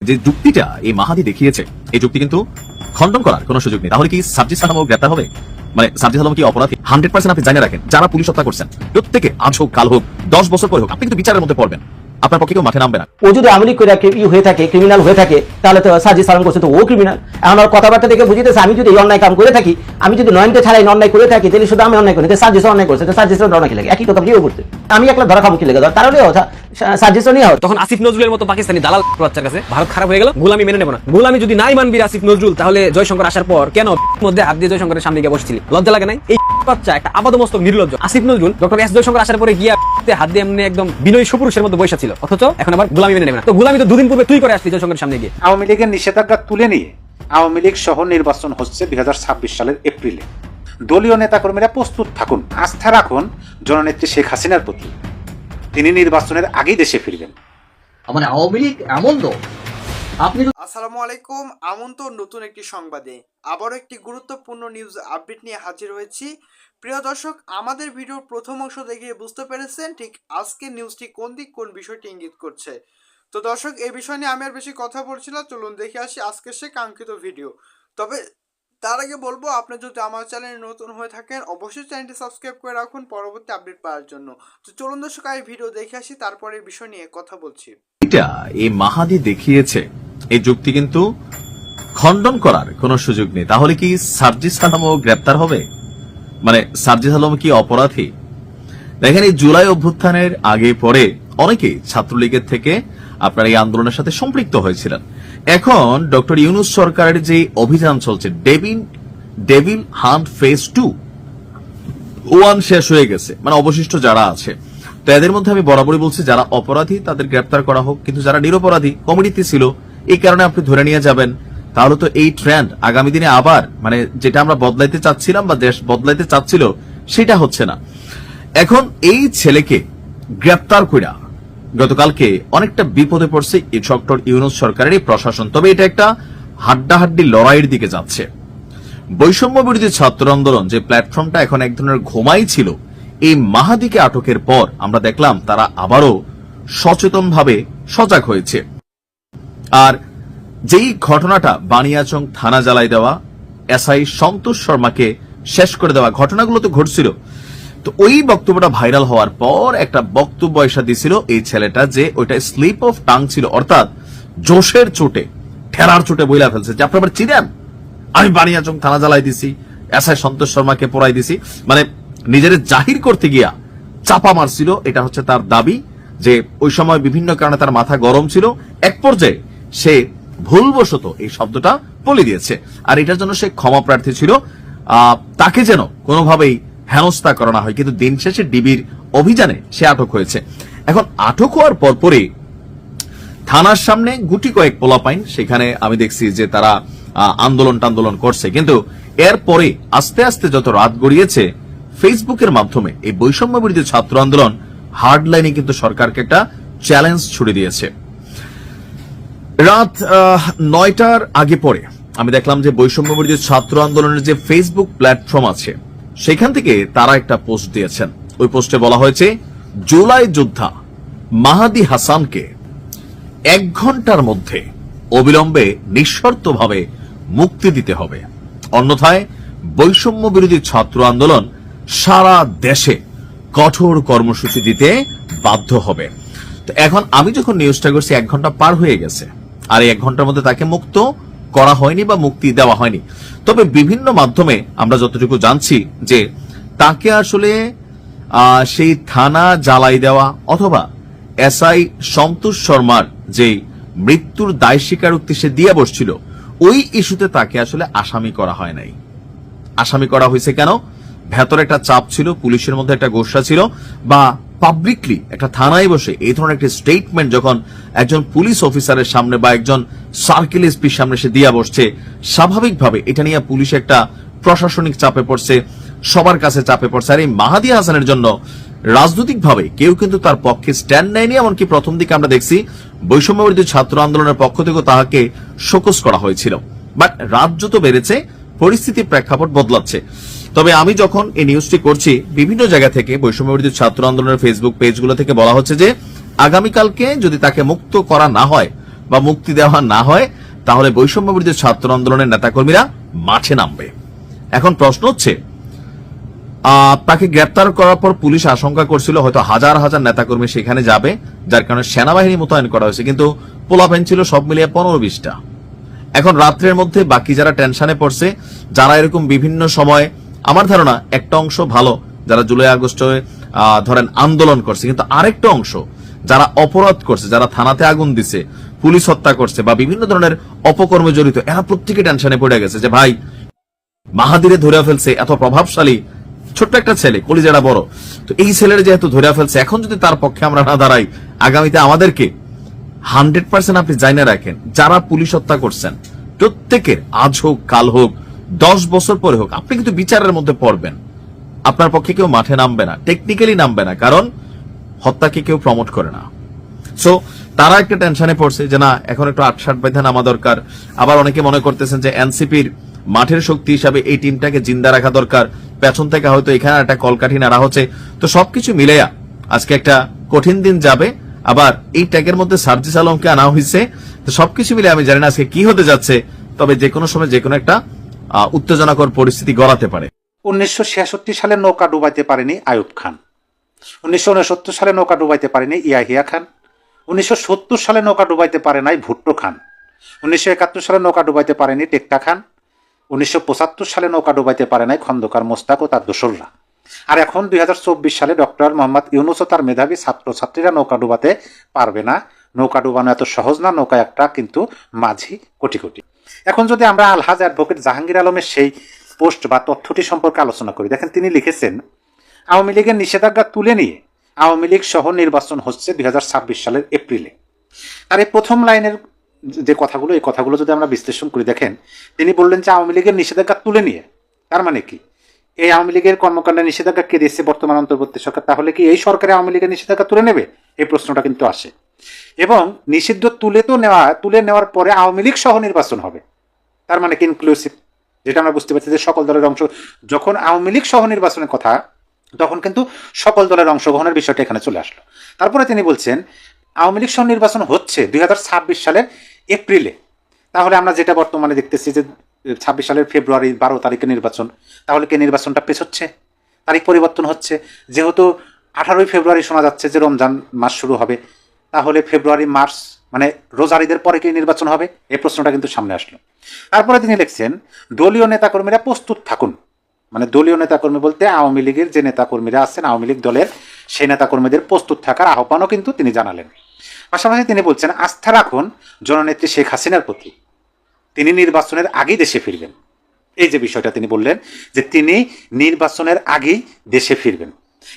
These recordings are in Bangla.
যে যুক্তিটা এই মাহাদি দেখিয়েছে, এই যুক্তি কিন্তু খণ্ডন করার কোনো সুযোগ নেই। তাহলে কি সার্জিস আলমও গ্রেপ্তার হবে? মানে সার্জিস আলম কি অপরাধী? 100% আপনি জানিয়ে রাখেন, যারা পুলিশ হত্যা করছেন প্রত্যেকে আজ হোক কাল হোক 10 বছর পরে হোক, আপনি কিন্তু বিচারের মধ্যে পড়বেন, আপনার পক্ষে কেউ মাঠে নামবে না। ও যদি আওয়ামী লীগ করে হয়ে থাকে, ক্রিমিনাল হয়ে থাকে, তাহলে তো সার্জিস আলম করছে তো ও ক্রিমিনাল। এখন আর কথাবার্তা দেখে বুঝিতেছে আমি যদি এই অন্যায় কাম করে থাকি, আমি যদি নয়নকে ছাড়াই অন্যায় করে থাকি, তাহলে শুধু আমি অন্যায় করি, সার্জিস অন্যায় করছে, সার্জিসের অন্যায় কি লাগে? একই কথা কেউ করছে, আমি একলা ধরা খাবো কি লাগে? তাহলে সার্জিসও নিয়ে হয়। তখন আসিফ নজরুলের মতো পাকিস্তানি দালাল বাচ্চার কাছে ভারত খারাপ হয়ে গেল, গোলামি মেনে নেব না। গোলামি যদি নাই মানবি আসিফ নজরুল, তাহলে জয়শঙ্কর আসার পর কেন মধ্যে হাত দিয়ে জয়শঙ্করের সামনে গিয়ে বসছিলি? লজ্জা লাগে নাই? এই বাচ্চা একটা আপাদমস্তক নির্লজ্জ। আসিফ নজরুল ডক্টর এস জয়শঙ্কর আসার পরে গিয়ে হাত দিয়ে এমনি একদম বিনয়ী সুপুরুষের মতো বসে ছিল, অথচ এখন আবার গোলামি মেনে নেবে না। তো গোলামি তো দুদিন পূর্বে তুই করে আসলি জয়শঙ্করের সামনে গিয়ে। আওয়ামী লীগের নিষেধাজ্ঞা তুলে নিয়ে আওয়ামী লীগ সহ নির্বাচন হচ্ছে 2026 সালের এপ্রিলে। দলীয় নেতাকর্মীরা প্রস্তুত থাকুন, আস্থা রাখুন জননেত্রী শেখ হাসিনার প্রতি। তিনি নির্বাচনের আগেই দেশে ফিরবেন। মানে আওয়ামী লীগ এমন দল। আপনি আসসালামু আলাইকুম, আমন্ত্রণ নতুন একটি সংবাদে আবারও একটি গুরুত্বপূর্ণ নিউজ আপডেট নিয়ে হাজির হয়েছি। প্রিয় দর্শক, আমাদের ভিডিওর প্রথম অংশ দেখে বুঝতে পেরেছেন ঠিক আজকের নিউজটি কোন দিক কোন বিষয়টি ইঙ্গিত করছে। তো দর্শক, এই বিষয় নিয়ে আমি আর বেশি কথা বলছি না, চলুন দেখে আসি আজকের সে কাঙ্ক্ষিত ভিডিও। তবে তার আগে বলবো, আপনি যদি আমার চ্যানেলে নতুন হয়ে থাকেন অবশ্যই চ্যানেলটি সাবস্ক্রাইব করে রাখুন পরবর্তী আপডেট পাওয়ার জন্য। তো চলুন দর্শক, এই ভিডিও দেখে আসি, তারপরে এই বিষয় নিয়ে কথা বলছি। এটা এই মাহাদি দেখিয়েছে, এই যুক্তি কিন্তু খণ্ডন করার কোনো সুযোগ নেই। তাহলে কি সার্জিস আলমও গ্রেপ্তার হবে? মানে সার্জিস আলম কি অপরাধী? দেখেন, এই জুলাই অভ্যুত্থানের আগে পরে অনেকেই ছাত্রলীগের থেকে আপনার এই আন্দোলনের সাথে সম্পৃক্ত হয়েছিলেন। এখন ডক্টর ইউনূস সরকারের যে অভিযান চলছে, ডেভিল হান্ট ফেজ 2 শেষ হয়ে গেছে, মানে অবশিষ্ট যারা আছে, তো এদের মধ্যে আমি বরাবরই বলছি যারা অপরাধী তাদের গ্রেপ্তার করা হোক, কিন্তু যারা নিরপরাধী কমিটিতে ছিল এই কারণে আপনি ধরে নিয়ে যাবেন, তাহলে তো এই ট্রেন্ড আগামী দিনে আবার মানে যেটা আমরা বদলাইতে চাচ্ছিলাম বা দেশ বদলাইতে চাচ্ছিল সেটা হচ্ছে না। এখন এই ছেলেকে গ্রেপ্তার কইরা গতকালকে অনেকটা বিপদে পড়ছে এই ডক্টর ইউনূস সরকারের প্রশাসন। তবে এটা একটা হাড্ডাহাড্ডি লড়াইয়ের দিকে যাচ্ছে। বৈষম্য বিরোধী ছাত্র আন্দোলন যে প্ল্যাটফর্মটা এখন এক ধরনের ঘুমাই ছিল, এই মাহাদিকে আটকের পর আমরা দেখলাম তারা আবারও সচেতনভাবে সজাগ হয়েছে। আর যেই ঘটনাটা বানিয়াচং থানা জ্বালাই দেওয়া, এসআই সন্তোষ শর্মাকে শেষ করে দেওয়া, ঘটনাগুলো তো ঘটছিল। তো ওই বক্তব্যটা ভাইরাল হওয়ার পর একটা বক্তব্য এসে দিছিল এই ছেলেটা যে ওইটা স্লিপ অফ টাং ছিল, অর্থাৎ জোশের চোটে ঠেলার চোটে বইলা ফেলছে যে আপনারা চিনেন আমি বানিয়াচং থানা জ্বালাই দিছি, এসআই সন্তোষ শর্মাকে পড়াই দিছি, মানে নিজের জাহির করতে গিয়া চাপা মারছিল। এটা হচ্ছে তার দাবি যে ওই সময় বিভিন্ন কারণে তার মাথা গরম ছিল, এক পর্যায়ে সে ভুলবশত এই শব্দটা বলে দিয়েছে, আর এটার জন্য সে ক্ষমা প্রার্থী ছিল। তাকে যেন কোনোভাবেই হেনস্থা করা না হয়, কিন্তু দিন শেষে ডিবির অভিযানে সে আটক হয়েছে। এখন আটক হওয়ার পরপরই থানার সামনে গুটি কয়েক পোলাপাইন, সেখানে আমি দেখছি যে তারা আন্দোলন করছে, কিন্তু এরপরে আস্তে আস্তে যত রাত গড়িয়েছে ফেসবুকের মাধ্যমে এই বৈষম্য বিরোধী ছাত্র আন্দোলন হার্ডলাইনে কিন্তু সরকারকে একটা চ্যালেঞ্জ ছুড়ে দিয়েছে। রাত 9টার আগে পরে আমি দেখলাম যে বৈষম্য বিরোধী ছাত্র আন্দোলনের যে ফেসবুক প্ল্যাটফর্ম আছে সেখান থেকে তারা একটা পোস্ট দিয়েছেন। ওই পোস্টে বলা হয়েছে, জুলাই যোদ্ধা মাহাদি হাসানকে 1 ঘন্টার মধ্যে অবিলম্বে নিঃশর্তভাবে মুক্তি দিতে হবে, অন্যথায় বৈষম্য বিরোধী ছাত্র আন্দোলন সারা দেশে কঠোর কর্মসূচি দিতে বাধ্য হবে। তো এখন আমি যখন নিউজটা করছি 1 ঘন্টা পার হয়ে গেছে, আর এই 1 ঘন্টার মধ্যে তাকে মুক্ত করা হয়নি বা মুক্তি দেওয়া হয়নি। তবে বিভিন্ন মাধ্যমে আমরা যতটুকু জানছি যে তাকে আসলে সেই থানা জ্বালাই দেওয়া অথবা এসআই সন্তোষ শর্মার যে মৃত্যুর দায় স্বীকারোক্তি সে দিয়ে বসছিল, ওই ইস্যুতে তাকে আসলে আসামি করা হয় নাই। আসামি করা হয়েছে কেন? ভেতরে একটা চাপ ছিল, পুলিশের মধ্যে একটা গোসা ছিল, বা পাবলিকলি একটা থানায় বসে এই ধরনের একটা স্টেটমেন্ট যখন একজন পুলিশ অফিসারের সামনে বা একজন সার্কেল এসপির সামনে সে দিয়া বসছে, স্বাভাবিকভাবে এটা নিয়ে পুলিশ একটা প্রশাসনিক চাপে পড়ছে, সবার কাছে চাপে পড়ছে। আর এই মাহাদি হাসানের জন্য রাজনৈতিকভাবে কেউ কিন্তু তার পক্ষে স্ট্যান্ড নেয়নি। এমনকি প্রথম দিকে আমরা দেখছি বৈষম্য বিরোধী ছাত্র আন্দোলনের পক্ষ থেকে তাহাকে শোকজ করা হয়েছিল, বাট রাত যত বেড়েছে পরিস্থিতির প্রেক্ষাপট বদলাচ্ছে। তবে আমি যখন এই নিউজটি করছি, বিভিন্ন জায়গা থেকে বৈষম্য বিরোধী ছাত্র আন্দোলনের ফেসবুক পেজগুলো থেকে বলা হচ্ছে যে আগামীকালকে যদি তাকে মুক্ত করা না হয় বা মুক্তি দেওয়া না হয় তাহলে বৈষম্য বিরোধী ছাত্র আন্দোলনের নেতাকর্মীরা মাঠে নামবে। এখন প্রশ্ন হচ্ছে, তাকে গ্রেপ্তার করার পর পুলিশ আশঙ্কা করছিল হয়তো হাজার হাজার নেতাকর্মী সেখানে যাবে, যার কারণে সেনাবাহিনী মোতায়েন করা হয়েছে, কিন্তু পোলাপেন ছিল সব মিলিয়ে 15-20টা। এখন রাত্রের মধ্যে বাকি যারা টেনশনে পড়ছে, যারা এরকম বিভিন্ন সময়, আমার ধারণা একটা অংশ ভালো যারা জুলাই আগস্টে ধরেন আন্দোলন করছে, কিন্তু আরেকটা অংশ যারা অপরাধ করছে, যারা থানাতে আগুন দিছে, পুলিশ হত্যা করছে বা বিভিন্ন ধরনের অপকর্মে জড়িত, এরা প্রত্যেকে টেনশনে পড়ে গেছে যে ভাই মাহাদিরে ধরে ফেলছে, এত প্রভাবশালী ছোট্ট একটা ছেলে, কলিজাটা বড়, তো এই ছেলের যেহেতু ধরে ফেলছে, এখন যদি তার পক্ষে আমরা না দাঁড়াই, আগামীতে আমাদেরকে 100% আপনি জানিয়ে রাখেন যারা পুলিশ হত্যা করছেন প্রত্যেকের আজ হোক কাল হোক 10 বছর পরে হোক আপনি কিন্তু বিচারের মধ্যে পড়বেন। আপনার পক্ষে কেউ মাঠে নামবে না, টেকনিক্যালি নামবে না, কারণ হত্যাকে কেউ প্রমোট করে না। সো তারা একটা টেনশনে পড়ছে যে না, এখন একটু 8-60 বেঁধে নামা দরকার। আবার অনেকে মনে করতেছেন যে এনসিপির মাঠের শক্তি হিসাবে এই টিমটাকে জিন্দা রাখা দরকার, পেছন থেকে হয়তো এখানে একটা কলকাঠি নাড়া হচ্ছে। তো সবকিছু মিলেয়া আজকে একটা কঠিন দিন যাবে। আবার এই ট্যাগের মধ্যে সার্জিস আলমকে আনা হয়েছে, তো সবকিছু মিলে আমি জানি না আজকে কি হতে যাচ্ছে, তবে যে কোনো সময় যে কোনো একটা উত্তেজনাকর পরিস্থিতি গড়াতে পারে। 1966 সালে নৌকা ডুবাইতে পারেনি আইয়ুব খান, 1969 সালে নৌকা ডুবাইতে পারেনি ইয়াহিয়া খান, 1970 সালে নৌকা ডুবাইতে পারে নাই ভুট্টো খান, 1971 সালে নৌকা ডুবাইতে পারেনি টেক্কা খান, 1975 সালে নৌকা ডুবাইতে পারে নাই খন্দকার মোস্তাক ও তার দোসররা। আর এখন 2024 সালে ডক্টর মোহাম্মদ ইউনূস ও তার মেধাবী ছাত্রছাত্রীরা নৌকা ডুবাতে পারবে না। নৌকা ডুবানো এত সহজ না, নৌকা একটা কিন্তু মাঝি কোটি কোটি। এখন যদি আমরা আলহাজ অ্যাডভোকেট জাহাঙ্গীর আলমের সেই পোস্ট বা তথ্যটি সম্পর্কে আলোচনা করি, দেখেন তিনি লিখেছেন, আওয়ামী লীগের নিষেধাজ্ঞা তুলে নিয়ে আওয়ামী লীগ সহ নির্বাচন হচ্ছে 2026 সালের এপ্রিলে। আর এই প্রথম লাইনের যে কথাগুলো, এই কথাগুলো যদি আমরা বিশ্লেষণ করি, দেখেন তিনি বললেন যে আওয়ামী লীগের নিষেধাজ্ঞা তুলে নিয়ে, তার মানে কি এই আওয়ামী লীগের কর্মকাণ্ডের নিষেধাজ্ঞা কে দিয়েছে বর্তমান অন্তর্বর্তী সরকার, তাহলে কি এই সরকারে আওয়ামী লীগের নিষেধাজ্ঞা তুলে নেবে? এই প্রশ্নটা কিন্তু আসে। এবং নিষিদ্ধ তুলে নেওয়ার পরে আওয়ামী লীগ সহ নির্বাচন হবে, তার মানে কি ইনক্লুসিভ, যেটা আমরা বুঝতে পারছি যে সকল দলের অংশ। যখন আওয়ামী লীগ সহ নির্বাচনের কথা, তখন কিন্তু সকল দলের অংশগ্রহণের বিষয়টা এখানে চলে আসলো। তারপরে তিনি বলছেন আওয়ামী লীগ সহ নির্বাচন হচ্ছে 2026 সালের এপ্রিলে। তাহলে আমরা যেটা বর্তমানে দেখতেছি যে 26 সালের ফেব্রুয়ারি 12 তারিখে নির্বাচন, তাহলে কি নির্বাচনটা পেছচ্ছে, তারিখ পরিবর্তন হচ্ছে? যেহেতু 18 ফেব্রুয়ারি শোনা যাচ্ছে যে রমজান মাস শুরু হবে, তাহলে ফেব্রুয়ারি মার্চ মানে রোজার ঈদের পরে কি নির্বাচন হবে? এই প্রশ্নটা কিন্তু সামনে আসলো। তারপরে তিনি লিখছেন দলীয় নেতাকর্মীরা প্রস্তুত থাকুন, মানে দলীয় নেতাকর্মী বলতে আওয়ামী লীগের যে নেতাকর্মীরা আছেন, আওয়ামী লীগ দলের সেই নেতাকর্মীদের প্রস্তুত থাকার আহ্বানও কিন্তু তিনি জানালেন। পাশাপাশি তিনি বলছেন আস্থা রাখুন জননেত্রী শেখ হাসিনার প্রতি, তিনি নির্বাচনের আগেই দেশে ফিরবেন। এই যে বিষয়টা তিনি বললেন যে তিনি নির্বাচনের আগেই দেশে ফিরবেন।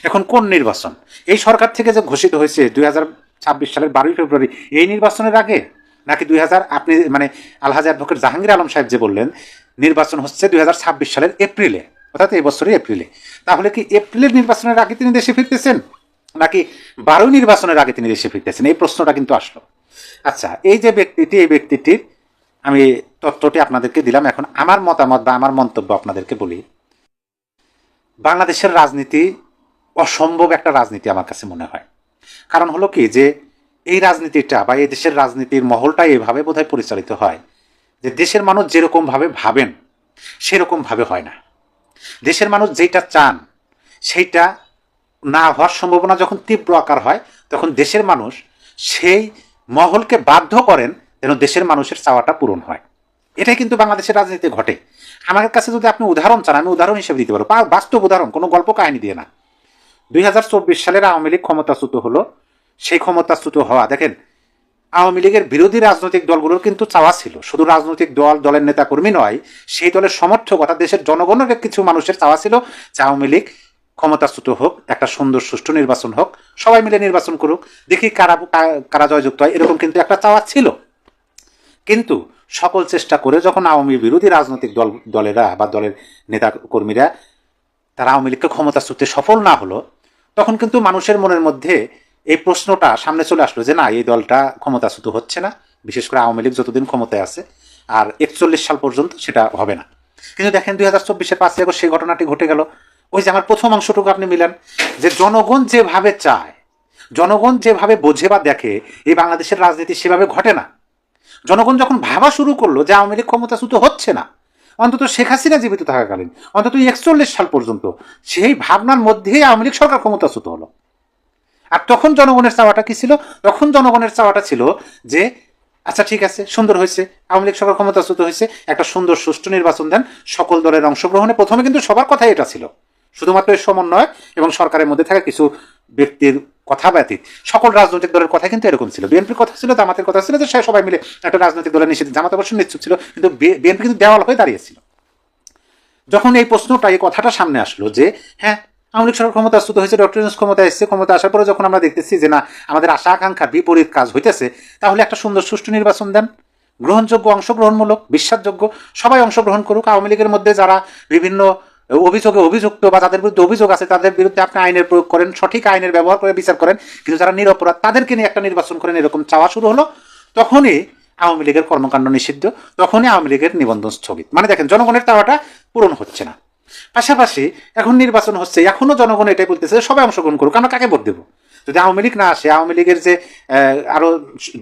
এখন কোন নির্বাচন? এই সরকার থেকে যে ঘোষিত হয়েছে 2026 সালের 12 ফেব্রুয়ারি, এই নির্বাচনের আগে নাকি আপনি মানে আলহাজ অ্যাডভোকেট জাহাঙ্গীর আলম সাহেব যে বললেন নির্বাচন হচ্ছে 2026 সালের এপ্রিলে, অর্থাৎ এই বছরের এপ্রিলে, তাহলে কি এপ্রিলের নির্বাচনের আগে তিনি দেশে ফিরতেছেন নাকি 12 নির্বাচনের আগে তিনি দেশে ফিরতেছেন? এই প্রশ্নটা কিন্তু আসলো। আচ্ছা, এই যে ব্যক্তিটি, এই ব্যক্তিটির আমি তথ্যটি আপনাদেরকে দিলাম। এখন আমার মতামত বা আমার মন্তব্য আপনাদেরকে বলি। বাংলাদেশের রাজনীতি অসম্ভব একটা রাজনীতি আমার কাছে মনে হয়। কারণ হলো কি যে এই রাজনীতিটা বা এই দেশের রাজনীতির মহলটা এভাবে বোধহয় পরিচালিত হয় যে দেশের মানুষ যেরকম ভাবে ভাবেন সেরকম ভাবে হয় না। দেশের মানুষ যেটা চান সেইটা না হওয়ার সম্ভাবনা যখন তীব্র আকার হয়, তখন দেশের মানুষ সেই মহলকে বাধ্য করেন যেন দেশের মানুষের চাওয়াটা পূরণ হয়। এটাই কিন্তু বাংলাদেশের রাজনীতিতে ঘটে। আমার কাছে যদি আপনি উদাহরণ চান, আমি উদাহরণ হিসেবে দিতে পারবো, বাস্তব উদাহরণ, কোনো গল্প কাহিনী দিয়ে না। 2024 সালের আওয়ামী লীগ ক্ষমতাচ্যুত হলো। সেই ক্ষমতাচ্যুত হওয়া, দেখেন আওয়ামী লীগের বিরোধী রাজনৈতিক দলগুলোর কিন্তু চাওয়া ছিল, শুধু রাজনৈতিক দলের নেতাকর্মী নয়, সেই দলের সমর্থক অর্থাৎ দেশের জনগণের কিছু মানুষের চাওয়া ছিল যে আওয়ামী লীগ ক্ষমতাচ্যুত হোক, একটা সুন্দর সুষ্ঠু নির্বাচন হোক, সবাই মিলে নির্বাচন করুক, দেখি কারা জয়যুক্ত হয়, এরকম কিন্তু একটা চাওয়া ছিল। কিন্তু সকল চেষ্টা করে যখন আওয়ামী বিরোধী রাজনৈতিক দলেরা বা দলের নেতা কর্মীরা তারা আওয়ামী লীগকে ক্ষমতাচ্যুতে সফল না হলো, তখন কিন্তু মানুষের মনের মধ্যে এই প্রশ্নটা সামনে চলে আসলো যে না, এই দলটা ক্ষমতাচ্যুত হচ্ছে না, বিশেষ করে আওয়ামী লীগ যতদিন ক্ষমতায় আছে, আর 41 সাল পর্যন্ত সেটা হবে না। কিন্তু দেখেন 2024-এর 5 আগস্ট সেই ঘটনাটি ঘটে গেল। ওই যে আমার প্রথম অংশটুকু আপনি মিলেন যে জনগণ যেভাবে চায়, জনগণ যেভাবে বোঝে বা দেখে, এই বাংলাদেশের রাজনীতি সেভাবে ঘটে না। জনগণ যখন ভাবা শুরু করলো যে আওয়ামী লীগ ক্ষমতাচ্যুত হচ্ছে না, অন্তত শেখ হাসিনা জীবিত থাকাকালীন অন্তত 41 সাল পর্যন্ত, সেই ভাবনার মধ্যেই আওয়ামী লীগ সরকার ক্ষমতাচ্যুত হলো। আর তখন জনগণের চাওয়াটা কি ছিল? তখন জনগণের চাওয়াটা ছিল যে আচ্ছা ঠিক আছে, সুন্দর হয়েছে, আওয়ামী লীগ সরকার ক্ষমতাচ্যুত হয়েছে, একটা সুন্দর সুষ্ঠু নির্বাচন দেন, সকল দলের অংশগ্রহণে। প্রথমে কিন্তু সবার কথাই এটা ছিল, শুধুমাত্র এই সমন্বয় এবং সরকারের মধ্যে থাকা কিছু ব্যক্তির কথা ব্যতীত সকল রাজনৈতিক দলের কথা কিন্তু এরকম ছিল। বিএনপির কথা ছিল, জামাতের কথা ছিল যে সবাই মিলে একটা রাজনৈতিক দলের নিষেধ। জামাত অবশ্য নিশ্চুপ ছিল, কিন্তু বিএনপি কিন্তু দেওয়াল হয়ে দাঁড়িয়েছিল। যখন এই প্রশ্নটা, এই কথাটা সামনে আসলো যে হ্যাঁ আওয়ামী লীগ সরকার ক্ষমতাচ্যুত হয়েছে, ডক্টর ইউনূস ক্ষমতা এসেছে, ক্ষমতা আসার পরে যখন আমরা দেখতেছি যে না, আমাদের আশা আকাঙ্ক্ষার বিপরীত কাজ হইতেছে, তাহলে একটা সুন্দর সুষ্ঠু নির্বাচন দেন, গ্রহণযোগ্য, অংশগ্রহণমূলক, বিশ্বাসযোগ্য, সবাই অংশগ্রহণ করুক। আওয়ামী লীগের মধ্যে যারা বিভিন্ন অভিযোগে অভিযুক্ত বা যাদের বিরুদ্ধে অভিযোগ আছে, তাদের বিরুদ্ধে আপনি আইনের প্রয়োগ করেন, সঠিক আইনের ব্যবহার করে বিচার করেন, কিন্তু যারা নিরপরাধ তাদেরকে নিয়ে একটা নির্বাচন করেন, এরকম চাওয়া শুরু হলো। তখনই আওয়ামী লীগের কর্মকাণ্ড নিষিদ্ধ, তখনই আওয়ামী লীগের নিবন্ধন স্থগিত। মানে দেখেন, জনগণের চাওয়াটা পূরণ হচ্ছে না। পাশাপাশি এখন নির্বাচন হচ্ছে, এখনো জনগণ এটাই বলতেছে সবাই অংশগ্রহণ করুক, আমরা কাকে ভোট দেবো? যদি আওয়ামী লীগ না আসে, আওয়ামী লীগের যে আরো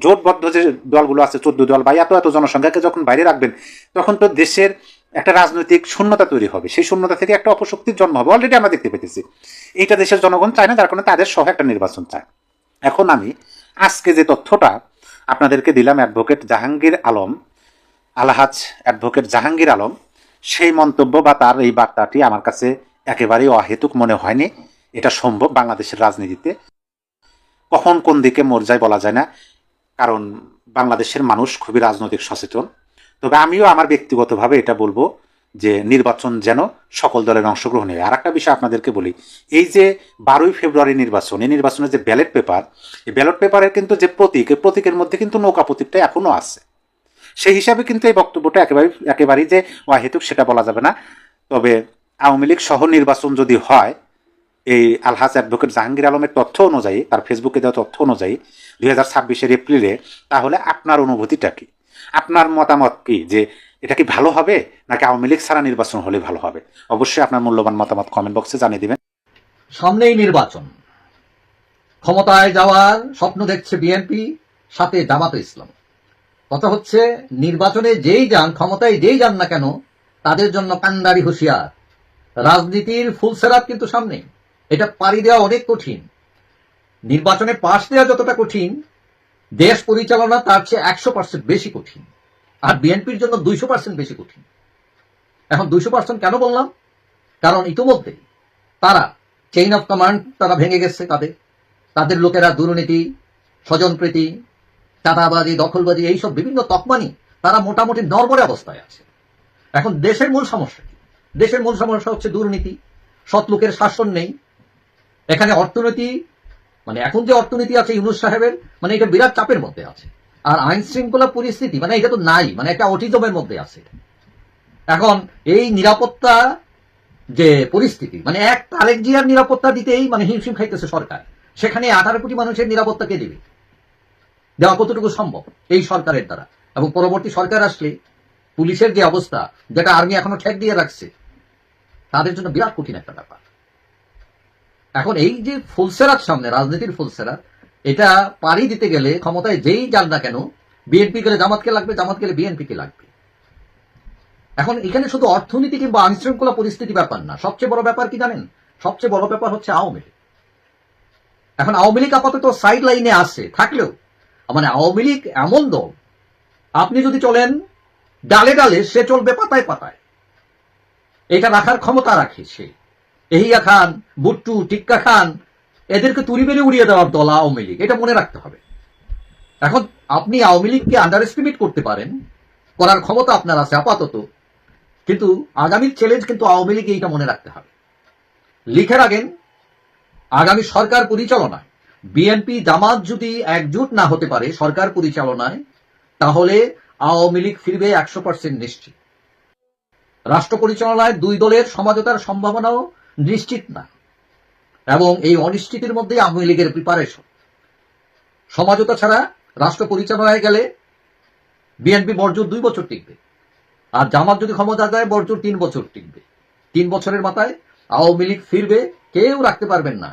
জোটবদ্ধ যে দলগুলো আছে, 14 দল বা এত জনসংখ্যাকে যখন বাইরে রাখবেন, তখন তো দেশের একটা রাজনৈতিক শূন্যতা তৈরি হবে। সেই শূন্যতা থেকে একটা অপশক্তির জন্ম হবে। অলরেডি আমরা দেখতে পেতেছি এইটা দেশের জনগণ চায় না, যার কারণে তাদের সহ একটা নির্বাচন চায়। এখন আমি আজকে যে তথ্যটা আপনাদেরকে দিলাম, অ্যাডভোকেট জাহাঙ্গীর আলম, আলহাজ অ্যাডভোকেট জাহাঙ্গীর আলম, সেই মন্তব্য বা তার এই বার্তাটি আমার কাছে একেবারেই অহেতুক মনে হয়নি। এটা সম্ভব বাংলাদেশের রাজনীতিতে, কখন কোন দিকে মরে যায় বলা যায় না, কারণ বাংলাদেশের মানুষ খুবই রাজনৈতিক সচেতন। তবে আমিও আমার ব্যক্তিগতভাবে এটা বলবো যে নির্বাচন যেন সকল দলের অংশগ্রহণে হয়। আর একটা বিষয় আপনাদেরকে বলি, এই যে 12ই ফেব্রুয়ারি নির্বাচন, এই নির্বাচনের যে ব্যালট পেপার, এই ব্যালট পেপারের কিন্তু যে প্রতীক, এই প্রতীকের মধ্যে কিন্তু নৌকা প্রতীকটা এখনো আছে। সেই হিসাবে কিন্তু এই বক্তব্যটা একেবারেই যে অহেতুক সেটা বলা যাবে না। তবে আওয়ামী লীগ সহ নির্বাচন যদি হয়, এই আলহাজ অ্যাডভোকেট জাহাঙ্গীর আলমের তথ্য অনুযায়ী, তার ফেসবুকে দেওয়া তথ্য অনুযায়ী 2026 এপ্রিলে, তাহলে আপনার অনুভূতিটা কি? আপনার মতামত কি, যে এটা কি ভালো হবে নাকি আওয়ামী লীগ ছাড়া নির্বাচন হলে ভালো হবে? অবশ্যই আপনার মূল্যবান মতামত কমেন্ট বক্সে জানিয়ে দিবেন। সামনেই নির্বাচন, ক্ষমতায় যাওয়ার স্বপ্ন দেখছে বিএনপি, সাথে জামাতে ইসলাম। কথা হচ্ছে, নির্বাচনে যেই যান, ক্ষমতায় যেই যান না কেন, তাদের জন্য কান্ডারি হুঁশিয়ার। রাজনীতির ফুলসেরাত কিন্তু সামনে, এটা পাড়ি দেওয়া অনেক কঠিন। নির্বাচনে পাশ দেওয়া যতটা কঠিন, দেশ পরিচালনা তার চেয়ে 100% বেশি কঠিন। আর বিএনপির জন্য 200% বেশি কঠিন। এখন 200% কেন বললাম? কারণ ইতিমধ্যে তারা চেইন অফ কমান্ড তারা ভেঙে গেছে। তাদের লোকেরা দুর্নীতি, স্বজনপ্রীতি, চাঁদাবাজি, দখলবাজি, এইসব বিভিন্ন তকমানি তারা মোটামুটি নড়বড়ে অবস্থায় আছে। এখন দেশের মূল সমস্যা কি? দেশের মূল সমস্যা হচ্ছে দুর্নীতি, সৎ লোকের শাসন নেই। এখানে অর্থনীতি, মানে এখন যে অর্থনীতি আছে ইউনূস সাহেবের, মানে এটা বিরাট চাপের মধ্যে আছে। আর আইন শৃঙ্খলা পরিস্থিতি, মানে এটা তো নাই, মানে একটা অটিজমের মধ্যে আছে। এখন এই নিরাপত্তা যে পরিস্থিতি, মানে এক তারেক জিয়ার নিরাপত্তা দিতেই মানে হিমশিম খাইতেছে সরকার। সেখানে 18 কোটি মানুষের নিরাপত্তা কে দেবে? দেওয়া কতটুকু সম্ভব এই সরকারের দ্বারা? এবং পরবর্তী সরকার আসলে পুলিশের যে অবস্থা, যেটা আর্মি এখনো ঠেক দিয়ে রাখছে, তাদের জন্য বিরাট কঠিন একটা ব্যাপার। এখন এই যে ফুলসেরাত সামনে, রাজনীতির ফুলসেরাত, এটা পাড়ি দিতে গেলে ক্ষমতায় যেই যান না কেন, বিএনপি গেলে জামাতকে লাগবে, জামাত গেলে বিএনপিকে লাগবে। এখন এখানে শুধু অর্থনীতি কিংবা আইনশৃঙ্খলা পরিস্থিতি ব্যাপার না, সবচেয়ে বড় ব্যাপার কি জানেন? সবচেয়ে বড় ব্যাপার হচ্ছে আওয়ামী লীগ। এখন আওয়ামী লীগ আপাতত সাইড লাইনে আছে, থাকলেও মানে আওয়ামী লীগ এমন দল, আপনি যদি চলেন ডালে ডালে, সে চলবে পাতায় পাতায়। এটা রাখার ক্ষমতা রাখে সে। এহিয়া খান, বুট্টু, টিক্কা খান, এদেরকে তুড়ি মেরে উড়িয়ে দেওয়ার দল আওয়ামী লীগ, এটা মনে রাখতে হবে। এখন আপনি আওয়ামী লীগকে আন্ডার এস্টিমেট করতে পারেন, করার ক্ষমতা আপনার আছে আপাতত, কিন্তু আগামীর চ্যালেঞ্জ কিন্তু আওয়ামী লীগ, এইটা মনে রাখতে হবে। লিখে রাখেন, আগামী সরকার পরিচালনায় বিএনপি জামাত যদি একজোট না হতে পারে সরকার পরিচালনায়, তাহলে আওয়ামী লীগ ফিরবে 100% নিশ্চিত। রাষ্ট্র পরিচালনায় দুই দলের সমঝোতার সম্ভাবনাও নিশ্চিত না, এবং এই অনিশ্চিতের মধ্যে আওয়ামী লীগের প্রিপারেশন। সমঝোতা ছাড়া রাষ্ট্র পরিচালনায় গেলে বিএনপি বড়জোর 2 বছর টিকবে, আর জামাত যদি ক্ষমতা দেয় বড়জোর 3 বছর টিকবে। 3 বছরের মাথায় আওয়ামী লীগ ফিরবে, কেউ রাখতে পারবেন না।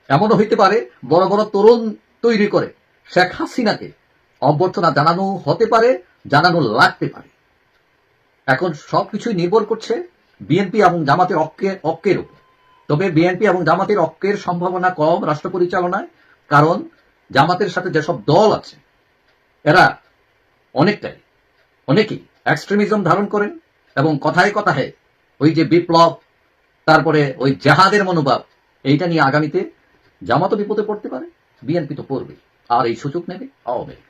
এমনও হইতে পারে বড় বড় তরুণ তৈরি করে শেখ হাসিনাকে অভ্যর্থনা জানানো হতে পারে, জানানো লাগতে পারে। এখন সবকিছুই নির্ভর করছে বিএনপি এবং জামাতের ঐক্যের উপর। তবে বিএনপি এবং জামাতের ঐক্যের সম্ভাবনা কম রাষ্ট্র পরিচালনায়, কারণ জামাতের সাথে যেসব দল আছে এরা অনেকেই এক্সট্রিমিজম ধারণ করেন এবং কথায় কথায় ওই যে বিপ্লব, তারপরে ওই জেহাদের মনোভাব, এইটা নিয়ে আগামীতে জামাতও বিপদে পড়তে পারে, বিএনপি তো পড়বে, আর এই সুযোগ নেবে আওয়ামী লীগ।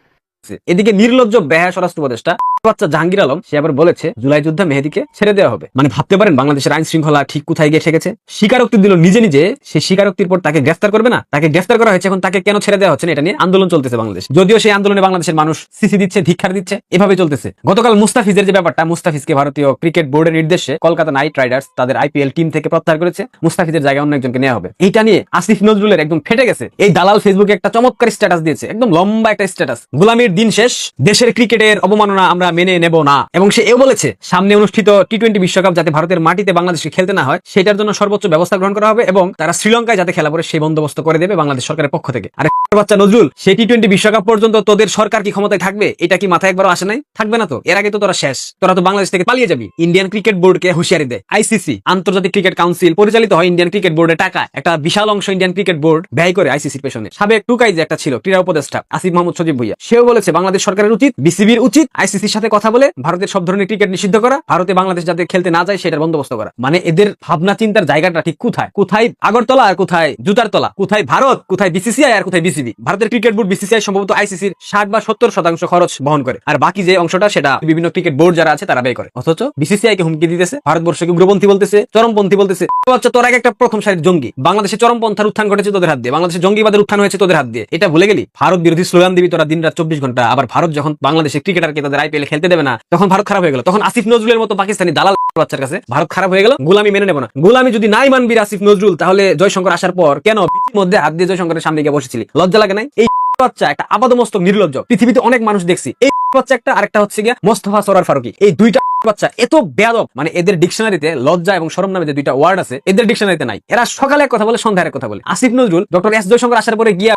এদিকে নির্লজ্জ বেহায়া স্বরাষ্ট্র উপদেষ্টা বাচ্চা জাহাঙ্গীর আলম সে আবার বলেছে জুলাই যুদ্ধে মেহেদীকে ছেড়ে দেওয়া হবে। মানে ভাবতে পারেন বাংলাদেশের আইন শৃঙ্খলা ঠিক কোথায় গিয়ে ঠেকেছে। স্বীকারোক্তি দিল নিজে নিজে, সে স্বীকারোক্তির পর তাকে গ্রেফতার করবে না? তাকে গ্রেফতার করা হয়েছে, এখন তাকে কেন ছেড়ে দেওয়া হচ্ছে না এটা নিয়ে আন্দোলন চলতেছে বাংলাদেশ। যদিও সেই আন্দোলনে বাংলাদেশের মানুষ সিসি দিচ্ছে, ধিক্ষার দিচ্ছে, এভাবে চলতেছে। গতকাল মুস্তাফিজের যে ব্যাপারটা, মুস্তাফিজকে ভারতীয় ক্রিকেট বোর্ডের নির্দেশে কলকাতা নাইট রাইডার্স তাদের আইপিএল টিম থেকে প্রত্যাহার করেছে, মুস্তাফিজের জায়গায় অন্য একজনকে নেওয়া হবে। এইটা নিয়ে আসিফ নজরুলের একদম ফেটে গেছে। এই দালাল ফেসবুকে একটা চমৎকার স্ট্যাটাস দিয়েছে, একদম লম্বা একটা স্ট্যাটাস, গোলামির দিন শেষ, দেশের ক্রিকেটের অবমাননা আমরা মেনে নেব না। এবং সে এও বলেছে সামনে অনুষ্ঠিত টি-20 বিশ্বকাপ যাতে ভারতের মাটিতে বাংলাদেশকে খেলতে না হয় সেটার জন্য সর্বোচ্চ ব্যবস্থা গ্রহণ করা হবে এবং তারা শ্রীলঙ্কায় যাতে খেলা পড়ে সেই বন্দোবস্ত করে দেবে বাংলাদেশ সরকারের পক্ষ থেকে। আরে বাচ্চা নজরুল, সেই টি-20 বিশ্বকাপ পর্যন্ত তোদের সরকার কি ক্ষমতায় থাকবে? এটা কি মাথায় একবারও আসে নাই? থাকবে না তো, এর আগে তো তোরা শেষ, তোরা তো বাংলাদেশ থেকে পালিয়ে যাবি। ইন্ডিয়ান ক্রিকেট বোর্ডকে হুঁশিয়ারি দেয় আইসিসি, আন্তর্জাতিক ক্রিকেট কাউন্সিল পরিচালিত হয় ইন্ডিয়ান ক্রিকেট বোর্ডের টাকা, একটা বিশাল অংশ ইন্ডিয়ান ক্রিকেট বোর্ড ব্যয় করে আইসিসির পেছনে। সাবেক টুকাই যে একটা ছিল ক্রীড়া উপদেষ্টা আসিফ মাহমুদ সজীব ভুইয়া, সেও বলেছে বাংলাদেশ সরকারের উচিত, বিসিবির উচিত আইসিসির সাথে কথা বলে ভারতের সব ধরনের ক্রিকেট নিষিদ্ধ করা, ভারতে বাংলাদেশ যাতে খেলতে না যায় সেটার বন্দোবস্ত করা। মানে এদের ভাবনা চিন্তার জায়গাটা ঠিক কোথায়? কোথায় আগরতলা আর কোথায় জুতার তলা? কোথায় ভারত, কোথায় বিসিসিআই আর কোথায় বিসিবি? ভারতের ক্রিকেট বোর্ড বিসিসিআই সম্ভবত আইসিসির 60 বা 70% খরচ বহন করে, আর বাকি যে অংশটা সেটা বিভিন্ন ক্রিকেট বোর্ড যারা আছে তারা ব্যয় করে। অথচ বিসিসিআই কে হুমকি দিতেছে, ভারতবর্ষকে উগ্রপন্থী বলতেছে, চরমপন্থী বলতেছে। বাচ্চা তোর আগে একটা প্রথম সারির জঙ্গি, বাংলাদেশে চরমপন্থার উত্থান ঘটেছে তোদের হাত দিয়ে, বাংলাদেশে জঙ্গিবাদের উত্থান হয়েছে তোদের হাত দিয়ে, এটা ভুলে গেলি? ভারত বিরোধী স্লোগান দিবি তোরা দিনরাত 24 ঘন্টা, আবার ভারত যখন বাংলাদেশের ক্রিকেটারকে তাদের আইপিএল খেলতে দেবে না তখন ভারত খারাপ হয়ে গেল, তখন আসিফ নজরুলের মতো পাকিস্তানি দালাল বাচ্চার কাছে ভারত খারাপ হয়ে গেল, গোলামি মেনে নেব না। গোলামি যদি নাই মানবি আসিফ নজরুল, তাহলে জয়শঙ্কর আসার পর কেন পিঠির মধ্যে হাত দিয়ে জয়শঙ্করের সামনে গিয়ে বসেছিলি? লজ্জা লাগে নাই? এই বাচ্চা একটা আপাদমস্তক নির্লজ্জ, পৃথিবীতে অনেক মানুষ দেখছি, এই বাচ্চা একটা, আরেকটা হচ্ছে গিয়া মোস্তফা সরার ফারুকী, এই দুইটা বাচ্চা এত বেয়াদব, মানে এদের ডিকশনারিতে লজ্জা এবং শরম নামে যে দুইটা ওয়ার্ড আছে এদের ডিকশনারিতে নাই। এরা সকালে এক কথা বলে সন্ধ্যায় এক কথা বলে। আসিফ নজরুল ডক্টর এস জয়শঙ্কর আসার পরে গিয়া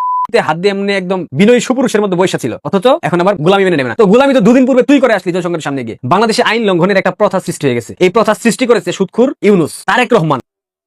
হাত দিয়ে এমনি একদম বিনয়ী সুপুরুষের মধ্যে বসে ছিল, অথচ এখন আবার গোলামি মেনে নেবে না। তো গোলামি তো দুদিন পূর্বে তুই করে আসলি জয়শঙ্করের সামনে গিয়ে। বাংলাদেশে আইন লঙ্ঘনের একটা প্রথা সৃষ্টি হয়ে গেছে, এই প্রথা সৃষ্টি করেছে সুদখোর ইউনূস। তারেক রহমান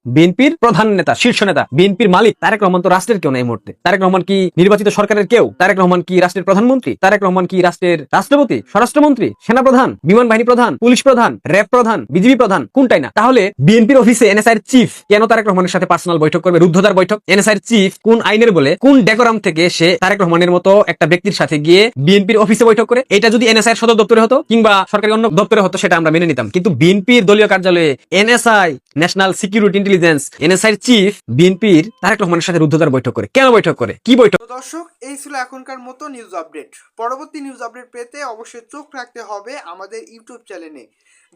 বিএনপির প্রধান নেতা, শীর্ষ নেতা, বিএনপির মালিক তারেক রহমান তো রাষ্ট্রের কেউ না এই মুহূর্তে। তারেক রহমান কি নির্বাচিত সরকারের কেউ? তারেক রহমান কি রাষ্ট্রের প্রধানমন্ত্রী? তারেক রহমান কি রাষ্ট্রের রাষ্ট্রপতি, স্বরাষ্ট্রমন্ত্রী, সেনাপ্রধান, বিমান বাহিনী প্রধান, পুলিশ প্রধান, র্যাব প্রধান, বিজিবি প্রধান? কোনটাই না। তাহলে বিএনপির অফিসে এনএসআই এর চিফ কেন তারেক রহমানের সাথে পার্সোনাল বৈঠক করবে, রুদ্ধদ্বার বৈঠক? এনএসআই এর চিফ কোন আইনের বলে, কোন ডেকোরাম থেকে সে তারেক রহমানের মতো একটা ব্যক্তির সাথে গিয়ে বিএনপির অফিসে বৈঠক করে? এটা যদি এনএসআই এর সদর দপ্তরে হতো কিংবা সরকারি অন্য দপ্তরে হতো সেটা আমরা মেনে নিতাম, কিন্তু বিএনপির দলীয় কার্যালয়ে NSI, national security intelligence, NSI এর চিফ বিএনপির তারেক রহমানের সাথে রুদ্ধদ্বার বৈঠক করে। কেন বৈঠক করে? কি বৈঠক? তো দর্শক, এই ছিল এখনকার মতো নিউজ আপডেট। পরবর্তী নিউজ আপডেট পেতে অবশ্যই চোখ রাখতে হবে আমাদের ইউটিউব চ্যানেলে।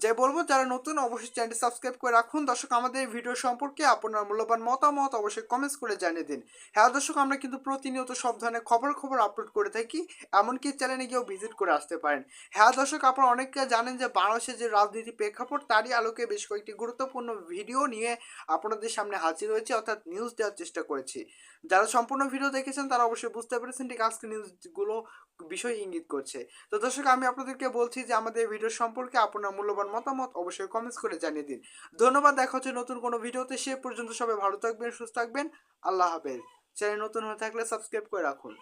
যাই বলবো, যারা নতুন অবশ্যই চ্যানেলটি সাবস্ক্রাইব করে রাখুন। দর্শক, আমাদের ভিডিও সম্পর্কে আপনার মূল্যবান মতামত অবশ্যই কমেন্টস করে জানিয়ে দিন। হ্যাঁ দর্শক, আমরা কিন্তু প্রতিনিয়ত সব ধরনের খবর আপলোড করে থাকি, এমনকি চ্যানেলে গিয়েও ভিজিট করে আসতে পারেন। হ্যাঁ দর্শক, আপনারা অনেকে জানেন যে বাংলাদেশের যে রাজনীতি প্রেক্ষাপট তারই আলোকে বেশ কয়েকটি গুরুত্বপূর্ণ ভিডিও নিয়ে আপনাদের সামনে হাজির হয়েছে, অর্থাৎ নিউজ দেওয়ার চেষ্টা করেছি। যারা সম্পূর্ণ ভিডিও দেখেছেন তারা অবশ্যই বুঝতে পেরেছেন ঠিক আজকে নিউজগুলো বিষয় ইঙ্গিত করছে। তো দর্শক, আমি আপনাদেরকে বলছি যে আমাদের ভিডিও সম্পর্কে আপনার মূল্যবান মতামত অবশ্যই কমেন্টস করে জানিয়ে দিন। ধন্যবাদ, দেখা হচ্ছে নতুন কোনো ভিডিওতে। সে পর্যন্ত সবাই ভালো থাকবেন, সুস্থ থাকবেন। আল্লাহ হাফেজ। চ্যানেল নতুন হয়ে থাকলে সাবস্ক্রাইব করে রাখুন।